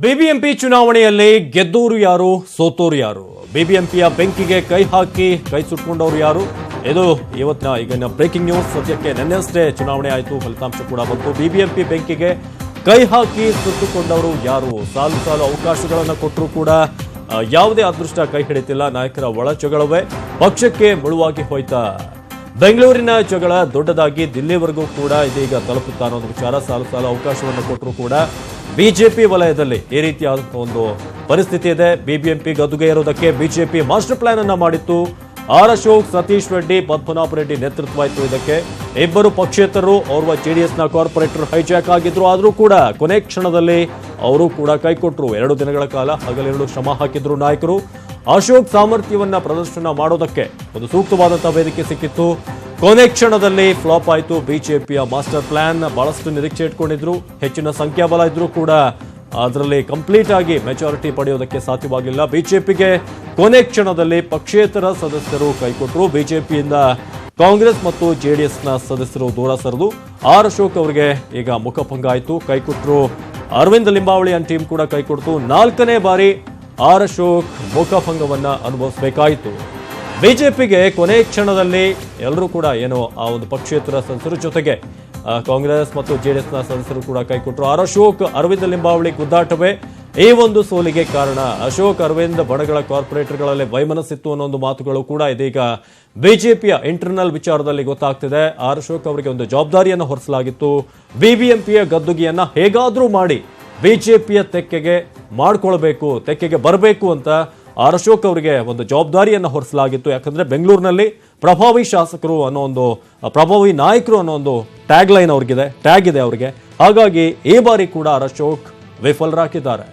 BBMP ಚುನಾವಣೆಯಲ್ಲಿ ಗೆದ್ದೋರು ಯಾರು ಸೋತೋರು ಯಾರು? ಬಿಬಿಎಂಪಿಯ ಬೆಂಕಿಗೆ ಕೈ ಹಾಕಿ ಕೈ ಸುಟ್ಕೊಂಡವರು ಯಾರು? ಇದು ಇವತ್ತಿನ ಈಗಿನ ಬ್ರೇಕಿಂಗ್ ನ್ಯೂಸ್. ಸದ್ಯಕ್ಕೆ ನಿನ್ನೆಷ್ಟೇ ಚುನಾವಣೆ ಆಯಿತು, ಫಲಿತಾಂಶ ಕೂಡ ಬಂತು. ಬಿಬಿಎಂಪಿ ಬೆಂಕಿಗೆ ಕೈ ಹಾಕಿ ಸುಟ್ಟುಕೊಂಡವರು ಯಾರು? ಸಾಲು ಸಾಲು ಅವಕಾಶಗಳನ್ನು ಕೊಟ್ಟರು ಕೂಡ ಯಾವುದೇ ಅದೃಷ್ಟ ಕೈ ಹಿಡಿತಿಲ್ಲ. ನಾಯಕರ ಒಳ ಜಗಳವೇ ಪಕ್ಷಕ್ಕೆ ಮುಳುವಾಗಿ ಹೋಯ್ತಾ? ಬೆಂಗಳೂರಿನ ಜಗಳ ದೊಡ್ಡದಾಗಿ ದಿಲ್ಲಿವರೆಗೂ ಕೂಡ ಇದೀಗ ತಲುಪುತ್ತಾ ಅನ್ನೋ ವಿಚಾರ. ಸಾಲು ಸಾಲು ಅವಕಾಶವನ್ನು ಕೊಟ್ಟರು ಕೂಡ ಬಿಜೆಪಿ ವಲಯದಲ್ಲಿ ಈ ರೀತಿಯಾದಂತಹ ಒಂದು ಪರಿಸ್ಥಿತಿ ಇದೆ. ಬಿಬಿಎಂಪಿ ಗದ್ದುಗೆ ಏರೋದಕ್ಕೆ ಬಿಜೆಪಿ ಮಾಸ್ಟರ್ ಪ್ಲಾನ್ ಅನ್ನ ಮಾಡಿತ್ತು. ಆರ್ ಅಶೋಕ್, ಸತೀಶ್ ರೆಡ್ಡಿ, ಪದ್ಮನಾಭ ರೆಡ್ಡಿ ನೇತೃತ್ವ ಇತ್ತು ಇದಕ್ಕೆ. ಇಬ್ಬರು ಪಕ್ಷೇತರರು, ಓರ್ವ ಜೆಡಿಎಸ್ನ ಕಾರ್ಪೊರೇಟರ್ ಹೈಜಾಕ್ ಆಗಿದ್ರು. ಆದರೂ ಕೂಡ ಕೊನೆ ಕ್ಷಣದಲ್ಲಿ ಅವರು ಕೂಡ ಕೈಕೊಟ್ರು. 2 ದಿನಗಳ ಕಾಲ ಹಗಲಿರುಳು ಶ್ರಮ ಹಾಕಿದ್ರು ನಾಯಕರು. ಅಶೋಕ್ ಸಾಮರ್ಥ್ಯವನ್ನ ಪ್ರದರ್ಶನ ಮಾಡೋದಕ್ಕೆ ಒಂದು ಸೂಕ್ತವಾದಂತಹ ವೇದಿಕೆ ಸಿಕ್ಕಿತ್ತು. ಕೊನೆ ಕ್ಷಣದಲ್ಲಿ ಫ್ಲಾಪ್ ಆಯಿತು ಬಿಜೆಪಿಯ ಮಾಸ್ಟರ್ ಪ್ಲಾನ್. ಬಹಳಷ್ಟು ನಿರೀಕ್ಷೆ ಇಟ್ಕೊಂಡಿದ್ರು, ಹೆಚ್ಚಿನ ಸಂಖ್ಯಾಬಲ ಇದ್ರೂ ಕೂಡ ಅದರಲ್ಲಿ ಕಂಪ್ಲೀಟ್ ಆಗಿ ಮೆಜಾರಿಟಿ ಪಡೆಯೋದಕ್ಕೆ ಸಾಧ್ಯವಾಗಿಲ್ಲ. ಬಿಜೆಪಿಗೆ ಕೊನೆ ಕ್ಷಣದಲ್ಲಿ ಪಕ್ಷೇತರ ಸದಸ್ಯರು ಕೈಕೊಟ್ಟರು. ಬಿಜೆಪಿಯಿಂದ ಕಾಂಗ್ರೆಸ್ ಮತ್ತು ಜೆಡಿಎಸ್ನ ಸದಸ್ಯರು ದೂರ ಸರಿದು ಆರ್ ಅಶೋಕ್ ಅವರಿಗೆ ಈಗ ಮುಖಭಂಗ ಆಯಿತು. ಕೈಕೊಟ್ಟರು ಅರವಿಂದ್ ಲಿಂಬಾವಳಿ ಅಂಡ್ ಟೀಮ್ ಕೂಡ ಕೈಕೊಡ್ತು. 4ನೇ ಬಾರಿ ಆರ್ ಅಶೋಕ್ ಮುಖಭಂಗವನ್ನ ಅನುಭವಿಸಬೇಕಾಯಿತು. ಬಿಜೆಪಿಗೆ ಕೊನೆ ಕ್ಷಣದಲ್ಲಿ ಎಲ್ಲರೂ ಕೂಡ ಏನು ಆ ಒಂದು ಪಕ್ಷೇತರ ಸದಸ್ಯರ ಜೊತೆಗೆ ಕಾಂಗ್ರೆಸ್ ಮತ್ತು ಜೆಡಿಎಸ್ನ ಸದಸ್ಯರು ಕೂಡ ಕೈಕೊಟ್ಟರು. ಆರ್ ಅಶೋಕ್, ಅರವಿಂದ್ ಲಿಂಬಾವಳಿ ಗುದ್ದಾಟವೇ ಈ ಒಂದು ಸೋಲಿಗೆ ಕಾರಣ. ಅಶೋಕ್, ಅರವಿಂದ್ ಬಣಗಳ ಕಾರ್ಪೊರೇಟರ್ಗಳಲ್ಲಿ ವೈಮನಸ್ಸಿತ್ತು ಅನ್ನೋ ಒಂದು ಮಾತುಗಳು ಕೂಡ ಇದೀಗ ಬಿಜೆಪಿಯ ಇಂಟರ್ನಲ್ ವಿಚಾರದಲ್ಲಿ ಗೊತ್ತಾಗ್ತಿದೆ. ಆರ್ ಅಶೋಕ್ ಅವರಿಗೆ ಒಂದು ಜವಾಬ್ದಾರಿಯನ್ನು ಹೊರಿಸಲಾಗಿತ್ತು. ಬಿಬಿಎಂಪಿಯ ಗದ್ದುಗೆಯನ್ನ ಹೇಗಾದ್ರೂ ಮಾಡಿ ಬಿಜೆಪಿಯ ತೆಕ್ಕೆಗೆ ಬರಬೇಕು ಅಂತ ಆರ್ ಅಶೋಕ್ ಅವರಿಗೆ ಒಂದು ಜವಾಬ್ದಾರಿಯನ್ನು ಹೊರಿಸಲಾಗಿತ್ತು. ಯಾಕಂದ್ರೆ ಬೆಂಗಳೂರಿನಲ್ಲಿ ಪ್ರಭಾವಿ ಶಾಸಕರು ಅನ್ನೋ ಒಂದು ಪ್ರಭಾವಿ ನಾಯಕರು ಅನ್ನೋ ಒಂದು ಟ್ಯಾಗ್ ಇದೆ ಅವರಿಗೆ. ಹಾಗಾಗಿ ಈ ಬಾರಿ ಕೂಡ ಆರ್ ಅಶೋಕ್ ವಿಫಲರಾಗಿದ್ದಾರೆ.